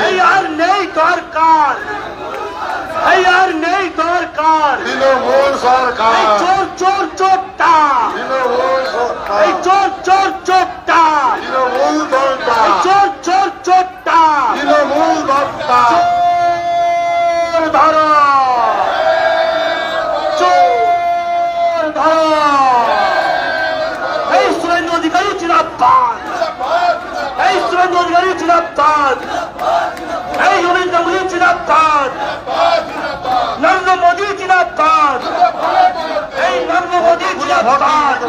এই আর নেই দরকার, এই আর নেই দরকার তৃণমূল সরকার, চোর চোর চোরটা, তৃণমূল সরকার, এই চোর চোর চোরটা, তৃণমূল দলটা, চোর চোর চোরটা, তৃণমূল দলটা, চোর ধরো, চোর ধরো। এই শুভেন্দু অধিকারী জিন্দাবাদ, এই শুভেন্দু অধিকারী জিন্দাবাদ, এই অনিল গাঙ্গুলি জিন্দাবাদ, নরেন্দ্র মোদী জিন্দাবাদ, এই নরেন্দ্র মোদী জিন্দাবাদ।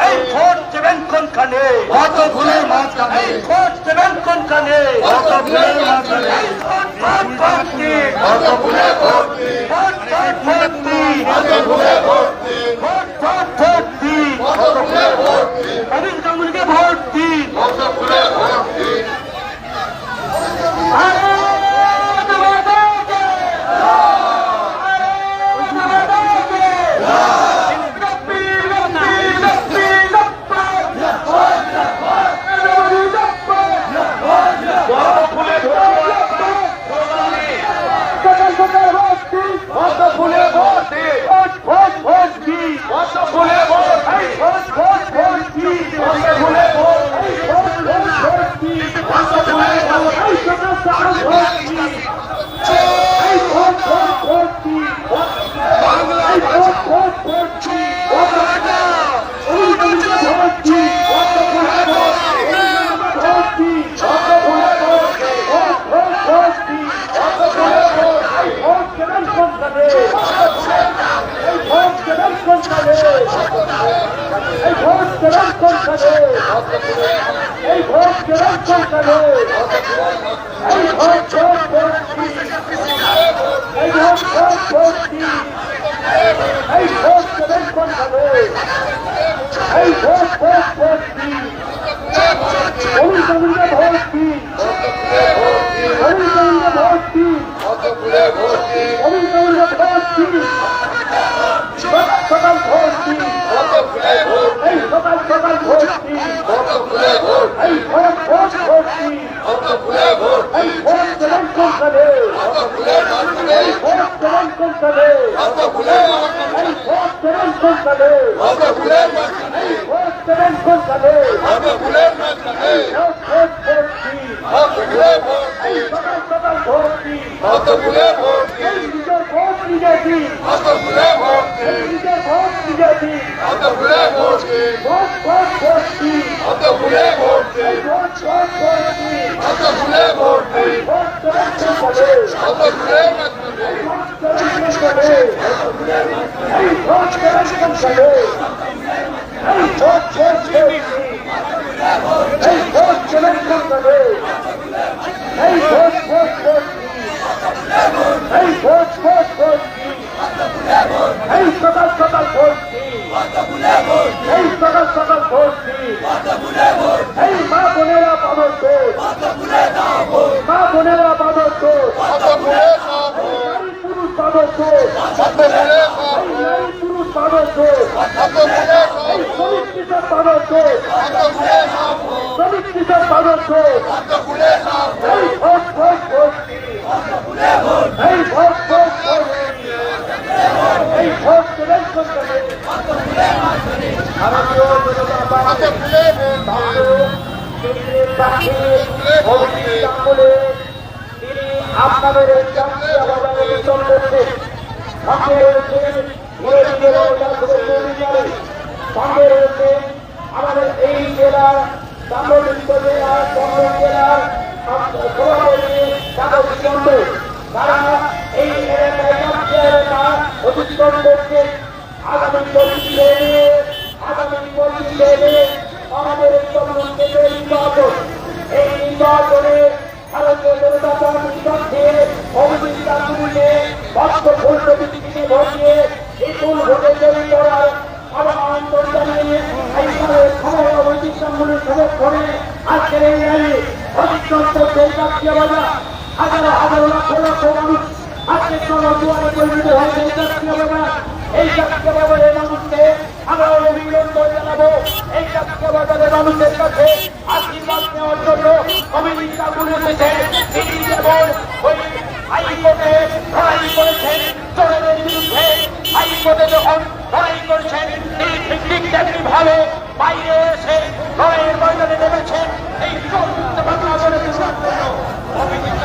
এই ভোট দেবেন কোনখানে, কত ফুলের মাঝখানে, এই ভোট দেবেন কোনখানে, কত ফুলের মাঝখানে, এই ভোট ভোট ভোট দিন, কত ফুলে ভোট দিন, ভোট ভোট ভোট দিন, কত ফুলে ভোট দিন, ভোট ভোট ভোট দিন, কত ফুলে ভোট দিন, অনিল গাঙ্গুলিকে ভোট দিন। কত ফুলে ভোট দিন। আপনাদের এই জাতীয় বাজারে বিতরণ করছে সঙ্গে রয়েছে সঙ্গে রয়েছে আমাদের এই জেলার সাংগঠনিক জেলার চন্দ্র জেলার সভাপতি তারা এই এলাকা অতিক্রম করছে। আগামী 25 আমাদের এই চন্দ্র নির্বাচন, এই নির্বাচনে ভারতীয় জনতা পার্টির পক্ষে অভিজিৎ গাঙ্গুলিকে ভোট দিয়ে বিপুল ভোটে জয়ী করার আহ্বান জানিয়ে এইভাবে সময় অভিজিৎ গাঙ্গুলির সমর্থনে আজকের এই র্যালি অতিক্রম করছে জাতীয় বাজার। হাজারো হাজারো লক্ষ লক্ষ মানুষ আজকে জনদুয়ারে পরিণত হয়েছে এই জাতীয় বাজার। এই জাতীয় বাজারের মানুষকে আমরা অভিনন্দন জানাবো এই জাতীয় বাজারের মানুষের কাছে আশীর্বাদ নেওয়ার জন্য কমিউনিস্ট আগুন এসেছে। তিনি যেমন ওই হাইকোর্টে লড়াই করেছেন চোরের বিরুদ্ধে, হাইকোর্টে যখন লড়াই করেছেন তিনি ঠিক তেমনি ভাবে বাইরে এসে লড়াইয়ের ময়দানে নেমেছেন এই চোরমুক্ত বাংলা গড়ে তোলার জন্য। কমিউনিস্ট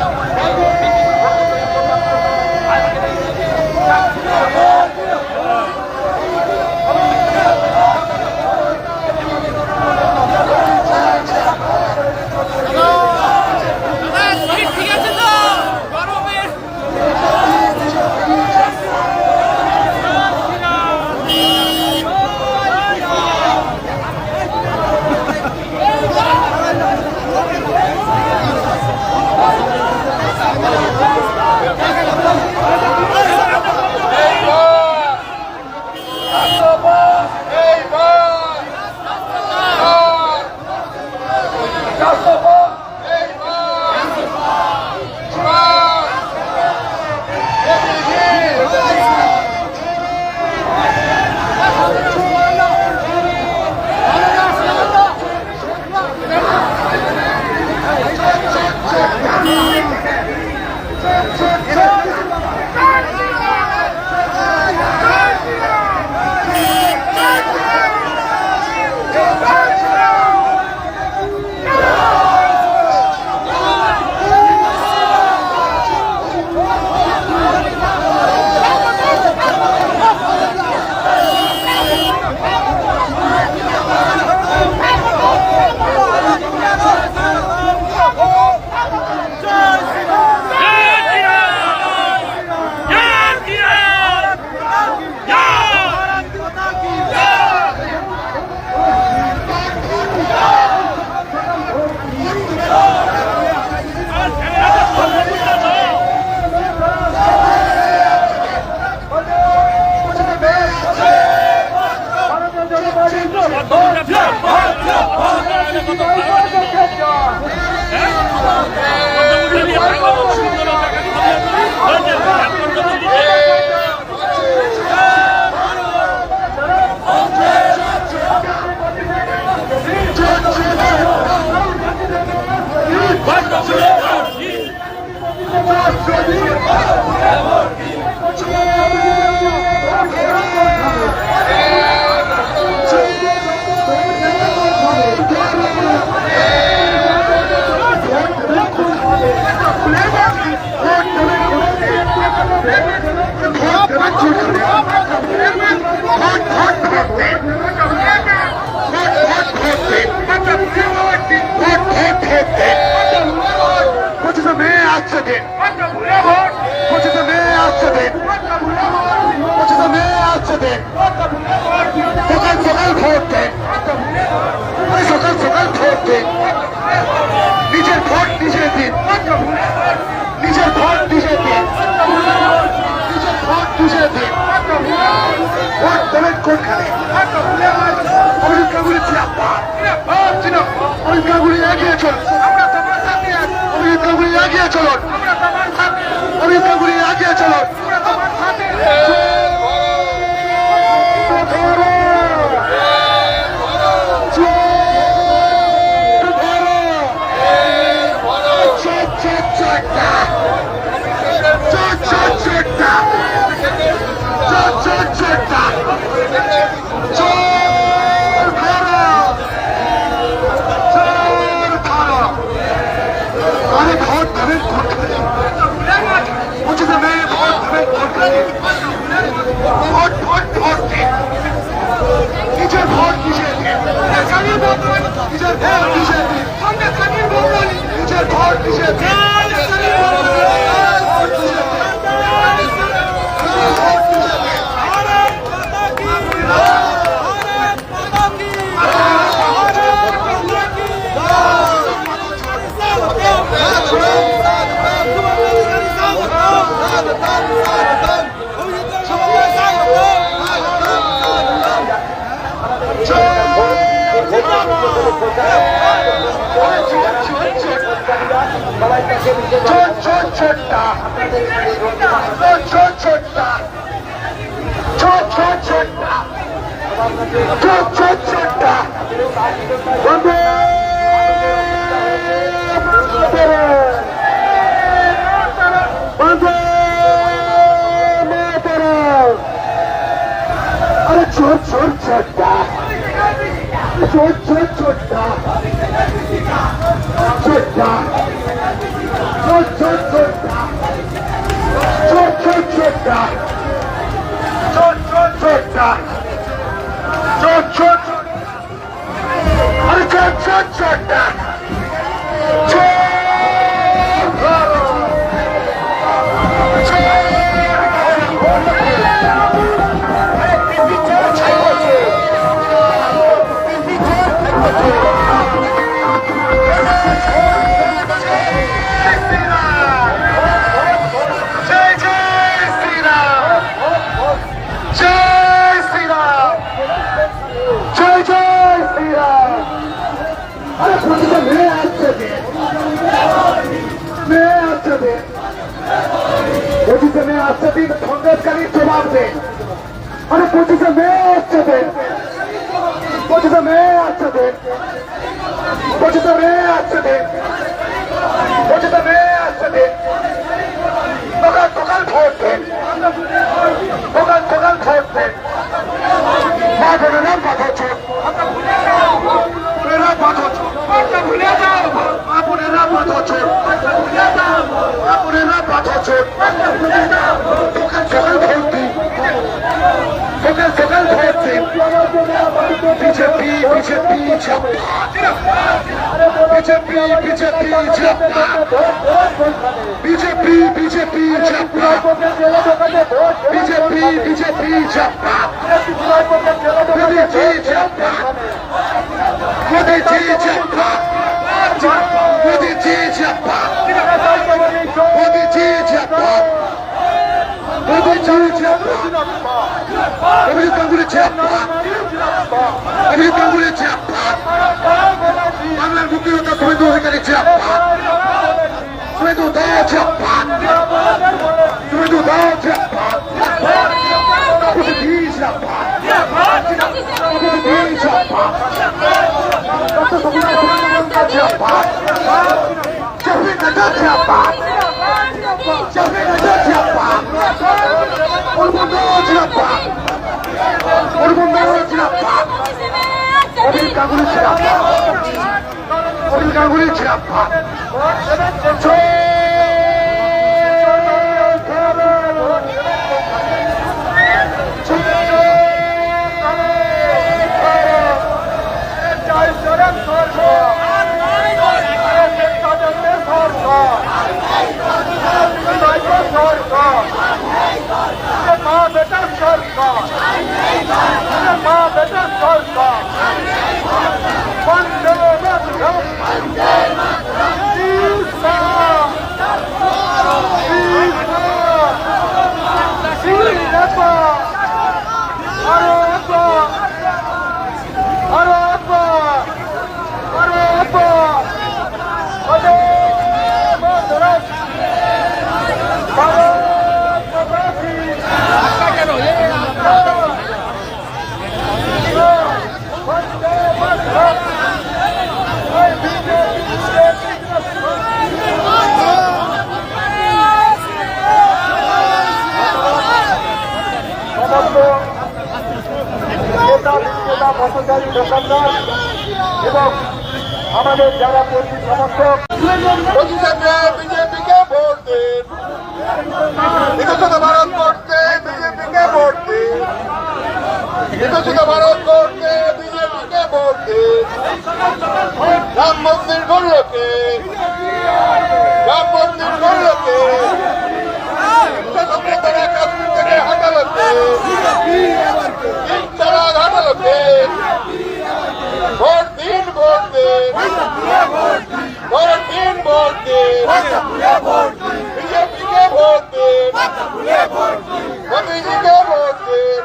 চোরটা বন্দে বন্দে মাতরম। আরে চোর ছোট্টা ছোট্টা ছোট্টা ছোট্টা পঁচিশে মে আসছে দিন সন্দেশকারী জবাব দেন। আরে 25শে মে আসছে দিন, 25শে মে আসছে দিন, 25শে মে আসছে দিন, 25শে মে আসছে দিন। দোকান ভোট দেন, দোকান ভোট দেন। মা বোনেরা বাধা চোখ, বোনেরা বাধা চোখ, ভুলে যাও মা বোনেরা বাধা চোখ, মা বোনেরা বাধা চোখ। সকাল ভোট দিন, সকাল ভোট দিন। BJP BJP BJP BJP BJP BJP BJP BJP Modiji জিন্দাবাদ, মোদীজি জিন্দাবাদ, মোদীজি জিন্দাবাদ, মোদীজি জিন্দাবাদ, মোদীজি জিন্দাবাদ, অভিজিৎ গাঙ্গুলি জিন্দাবাদ, অভিজিৎ গাঙ্গুলি জিন্দাবাদ, বাংলার মুক্তিযোদ্ধা শুভেন্দু অধিকারী জিন্দাবাদ, শুভেন্দু দাও জিন্দাবাদ, শুভেন্দু দাও জিন্দাবাদ, মোদীজি জিন্দাবাদ, মোদীজি জিন্দাবাদ, ডক্টর শকুন্তলা জিন্দাবাদ, জেপি নাড্ডা জিন্দাবাদ, জেপি নাড্ডা জিন্দাবাদ, অরবিন্দ জিন্দাবাদ, অরবিন্দ জিন্দাবাদ, অভিজিৎ গাঙ্গুলি জিন্দাবাদ, অভিজিৎ গাঙ্গুলি জিন্দাবাদ। পথচারী দোকানদার এবং আমাদের যারা কর্মী সমর্থক বিজেপিকে ভোট দিন, বিকশিত ভারত করতে বিজেপিকে ভোট দিন, বিকশিত ভারত করতে বিজেপিকে ভোট দিন। রাম মন্দির গড়লোকে, রাম মন্দির গড়লোকে, তারা কাশ্মীর থেকে হাঁটালোকে, তারা হাঁটালোকে ভোট দিন, ভোট দিন, ভোট দিন, ভোট দিন, বিজেপিকে ভোট দিন, মোদীজিকে ভোট দিন,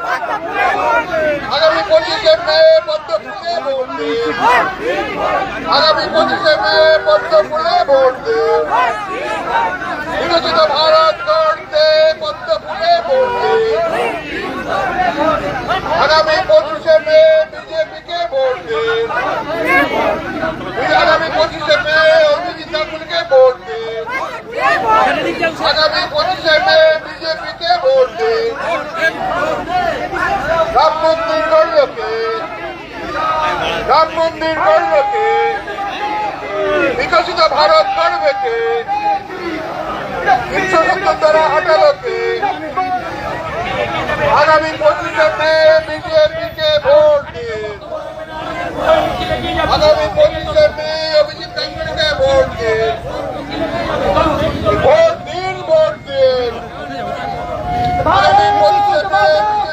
আগামী 25শে মে পদ্ম ফুলে ভোট দিন, আগামী 25শে মে পদ্ম ফুলে ভোট দিন, বিকশিত ভারত করতে পদ্ম ফুলে ভোট দিন, আগামী 25শে মে মে বিজেপিকে ভোট দিন। আগামী 25শে মে অভিজিৎ ঠাকুরকে ভোট দিন। আগামী 25শে মে বিজেপিকে ভোট দিন। রাম মন্দির গড়লকে, রাম মন্দির গড়লকে, বিকশিত ভারত গড়বে কে, 370 দ্বারা হটালোকে। আগামী 25শে মে বিজেপিকে ভোট দিন। আগামী 25শে মে অভিজিৎ ঠাকুরকে ভোট দিন। ভোট দিন, ভোট দিন। আগামী 25শে মে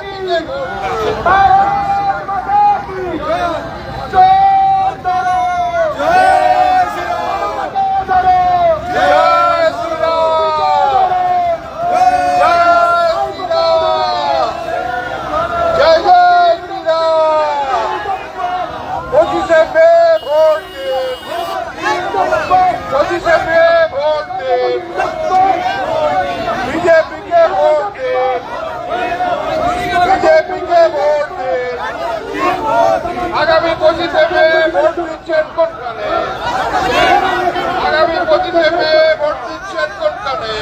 বিজেপিকে ভোট দিন। জয় শ্রীরাম, জয় শ্রীরাম, জয় জয় শ্রীরাম। 25শে মে ভোট দিন। 25শে মে ভোট দিন। বিজেপিকে ভোট দিন। বিজেপিকে ভোট দিন। আগামী 25শে মে ভোট দিচ্ছেন কোনখানে? আগামী 25শে মে ভোট দিচ্ছেন কোনখানে?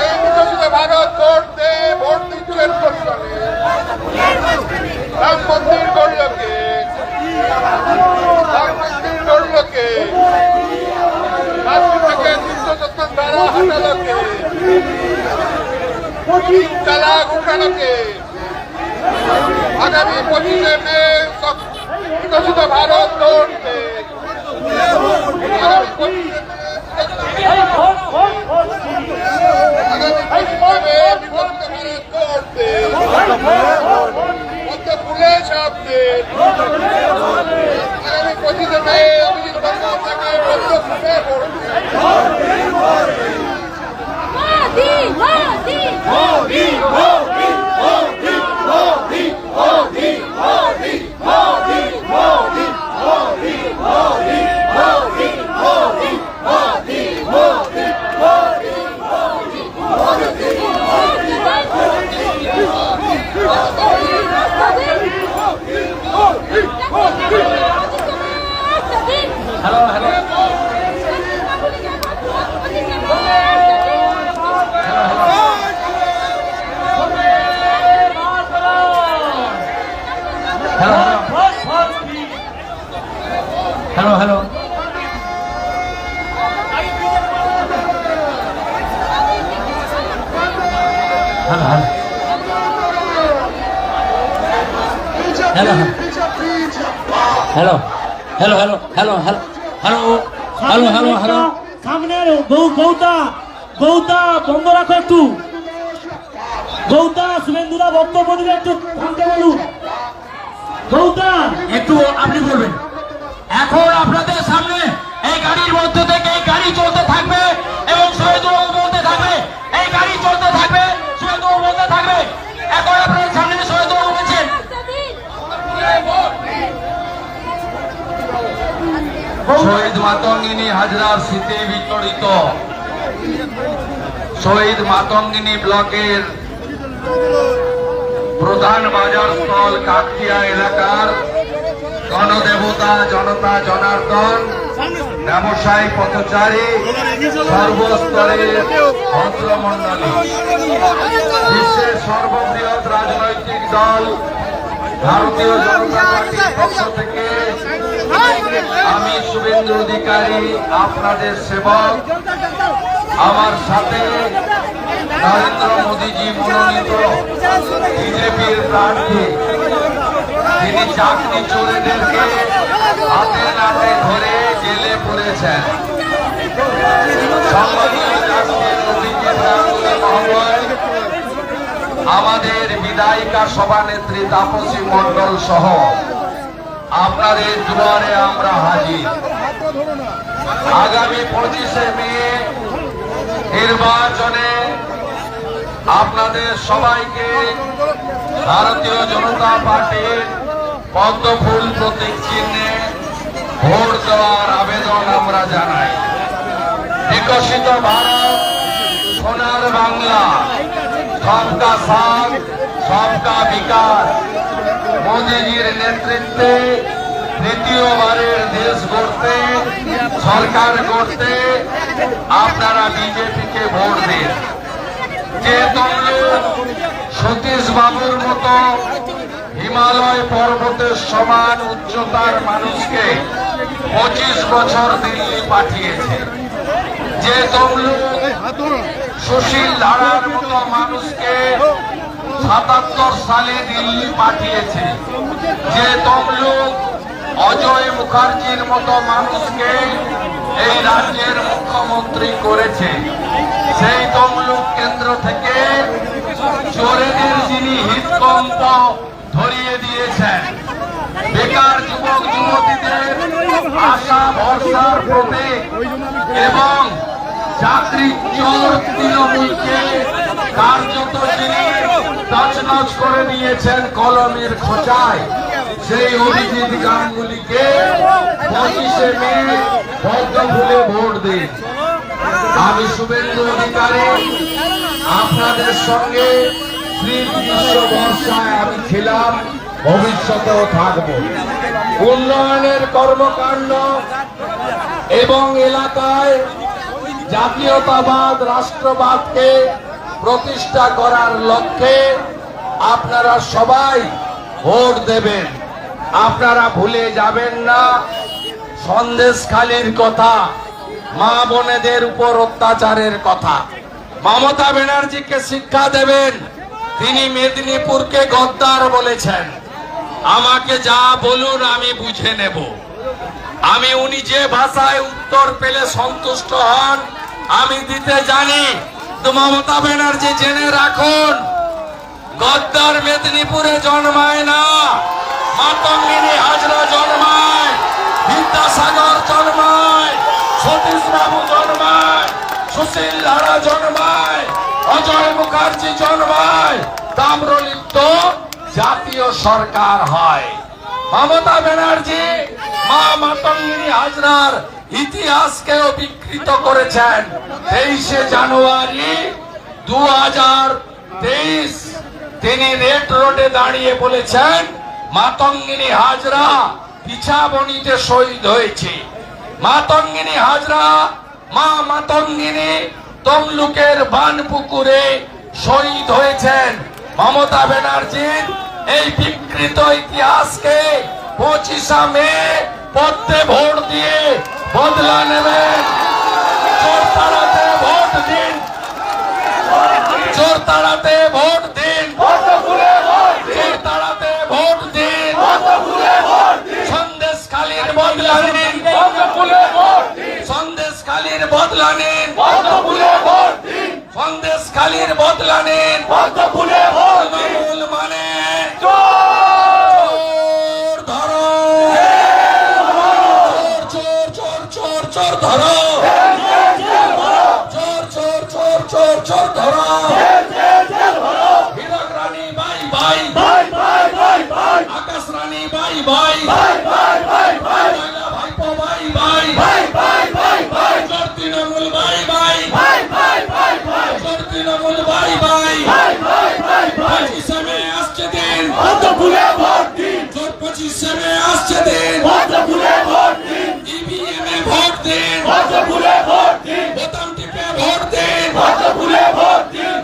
এই বিকশিত ভারত গড়তে ভোট দিচ্ছেন কোনখানে? রাম মন্দির গড়লকে, রাম মন্দির গড়লকে, কাশ্মীরকে 370 ধারা হাটালোকে, 3 তালাক উঠানোকে। আগামী 25শে মে বিকশিত ভারত গড়তে, আগামী 25শে মে বিকশিত ভারত গড়তে পদ্ম ফুলে সামনে। আগামী 25শে মে অভিজিৎ বন্দ্যোপাধ্যায়কে পদ্ম ফুলে vote hello hello hello hello hello hello hello hello hello hello hello hello সামনের গৌতা বন্ধ রাখো একটু। গৌতা শুভেন্দুরা বক্তব্য দিলে একটু থামতে বলুন। গৌতা একটু আপনি বলবেন। এখন আপনাদের সামনে এই গাড়ির মধ্যে থেকে এই গাড়ি চলতে থাকবে এবং শহীদুল বলতে থাকবে, এই গাড়ি চলতে থাকবে, শহীদুল বলতে থাকবে। এখন আপনাদের সামনে শহীদুল বলছেন। শহীদ মাতঙ্গিনী হাজরার স্মৃতি বিজড়িত শহীদ মাতঙ্গিনী ব্লকের প্রধান বাজার স্থল কাকতিয়া এলাকার গণদেবতা জনতা জনার্দন ব্যবসায়ী পথচারী সর্বস্তরের ভদ্রমণ্ডলী, বিশ্বের সর্ববৃহৎ রাজনৈতিক দল ভারতীয় জনতা পার্টির পক্ষ থেকে আমি শুভেন্দু অধিকারী আপনাদের সেবক, আমার সাথে নরেন্দ্র মোদীজি মনোনীত বিজেপির প্রার্থী, তিনি চাকরি চোরেদেরকে হাতে নাতে ধরে জেলে পড়েছেন। সম্মানীয় জাতীয় অভিজিৎ গাঙ্গুলী মহোদয়, আমাদের বিধায়িকা সভানেত্রী তাপসী মণ্ডল সহ আপনাদের দুয়ারে আমরা হাজির। আগামী 25শে মে নির্বাচনে আপনাদের সবাইকে ভারতীয় জনতা পার্টির পদ্মফুল প্রতীক চিহ্নে ভোট দেওয়ার আবেদন আমরা জানাই। বিকশিত ভারত, সোনার বাংলা, সবকা সাথ, সবকা বিকাশ, মোদীজির নেতৃত্বে তৃতীয়বারের দেশ গড়তে, সরকার গড়তে আপনারা বিজেপিকে ভোট দিন। যে তমলুক সতীশ বাবুর মতো হিমালয় পর্বতের সমান উচ্চতার মানুষকে 25 বছর দিল্লি পাঠিয়েছে, যে তমলুক সুশীল ধারার মতো মানুষকে 77 সালে দিল্লি পাঠিয়েছে, যে তমলুক অজয় মুখার্জির মতো মানুষকে এই রাজ্যের মুখ্যমন্ত্রী করেছে, সেই তমলুক কেন্দ্র থেকে চোরেদের যিনি হৃদকম্প ধরিয়ে দিয়েছেন, বেকার যুবক যুবতীদের আশা ভরসার প্রতীক এবং চাকরি চোর তৃণমূলকে কার্যত যিনি তছনছ করে দিয়েছেন কলমের খোঁচায়, সেই অভিজিৎ গাঙ্গুলিকে 25শে মে পদ্ম ফুলে ভোট দিন। আমি শুভেন্দু অধিকারী আপনাদের সঙ্গে গ্রীষ্ম বর্ষায় আমি ছিলাম, ভবিষ্যতেও থাকব। উন্নয়নের কর্মকাণ্ড এবং এলাকায় জাতীয়তাবাদ রাষ্ট্রবাদকে প্রতিষ্ঠা করার লক্ষ্যে আপনারা সবাই ভোট দেবেন। আপনারা ভুলে যাবেন না সন্দেশখালির কথা, মা বোনেদের উপর অত্যাচারের কথা। মমতা ব্যানার্জিকে শিক্ষা দেবেন, তিনি মেদিনীপুরকে গদ্দার বলেছেন। আমাকে যা বলুন আমি বুঝে নেব। আমি উনি যে ভাষায় উত্তর পেলে সন্তুষ্ট হন আমি দিতে জানি। তো মমতা ব্যানার্জি জেনে রাখুন, গদ্দার মেদিনীপুরে জন্মায় না, মাতঙ্গিনী হাজরা জন্মায়, বিদ্যাসাগর জন্মায়, সতীশ বাবু জন্মায়, সুশীল ধারা জন্মায়, অজয় মুখার্জি জন্মায়, তাম্রলিপ্ত জাতীয় সরকার হয়। মমতা ব্যানার্জি মা মাতঙ্গিনী হাজরার ইতিহাসকেও বিকৃত করেছেন। 23শে জানুয়ারি 2023 তিনি রেড রোডে দাঁড়িয়ে বলেছেন মাতঙ্গিনী হাজরা পিছাবনিতে শহীদ হয়েছে। মাতঙ্গিনী হাজরা মা মাতঙ্গিনী তমলুকের বানপুকুরে শহীদ হয়েছেন। মমতা ব্যানার্জির এই বিকৃত ইতিহাসকে 25শে মে পদ্মে ভোট দিয়ে বদলা নেবেন। চোর তাড়াতে ভোট দিন, চোর তাড়াতে ভোট দিন, চোর তাড়াতে ভোট দিন, সন্দেশখালির বদলা নিন, সন্দেশখালির বদলা নিন, সন্দেশখালির বদলা নিন। তৃণমূল মানে চোর ধরো, চোর চোর চোর চোর ধরো, চোর চোর চোর চোর চোর ধরো। হীরক রানী বাই বাই, আকাশ রানী বাই বাই, ময়লা ভাইপো বাই বাই, চোর তৃণমূল বাই বাই, চোর তৃণমূল বাই বাই। 25শে মে আসছে দিন, চোর 25শে মে আসছে দিন, ইভিএম এ ভোট দিন, বোতাম টিপে ভোট দিন,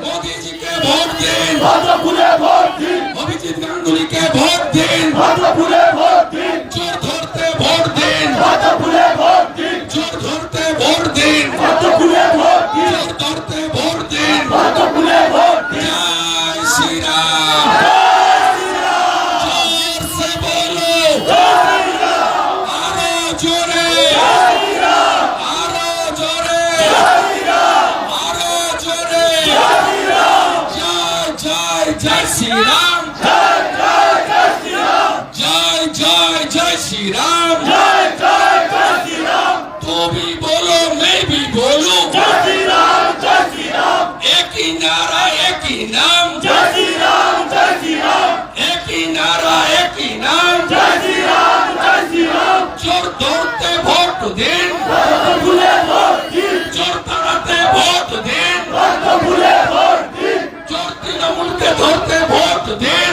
মোদীজিকে ভোট দিন, অভিজিৎ গাঙ্গুলিকে ভোট দিন, চোর ধরতে ভোট দিন, চোর ধরতে ভোট দিন, চোর ধরতে ভোট দিন। জয় শ্রীরাম, জোর সে বলো, আরো জোরে, আরো জোরে, আরো জোরে। জয় জয় জয় শ্রীরাম, জয় জয় জয় শ্রীরাম। तू भी बोलो मैं भी बोलूं, एक ही नारा एक ही नाम, एक ही नारा एक ही नाम। चोर दौड़ते भोट दिन, चोर ताड़ाते भोट दिन, चोर तृणमूल के धरते भोट दिन।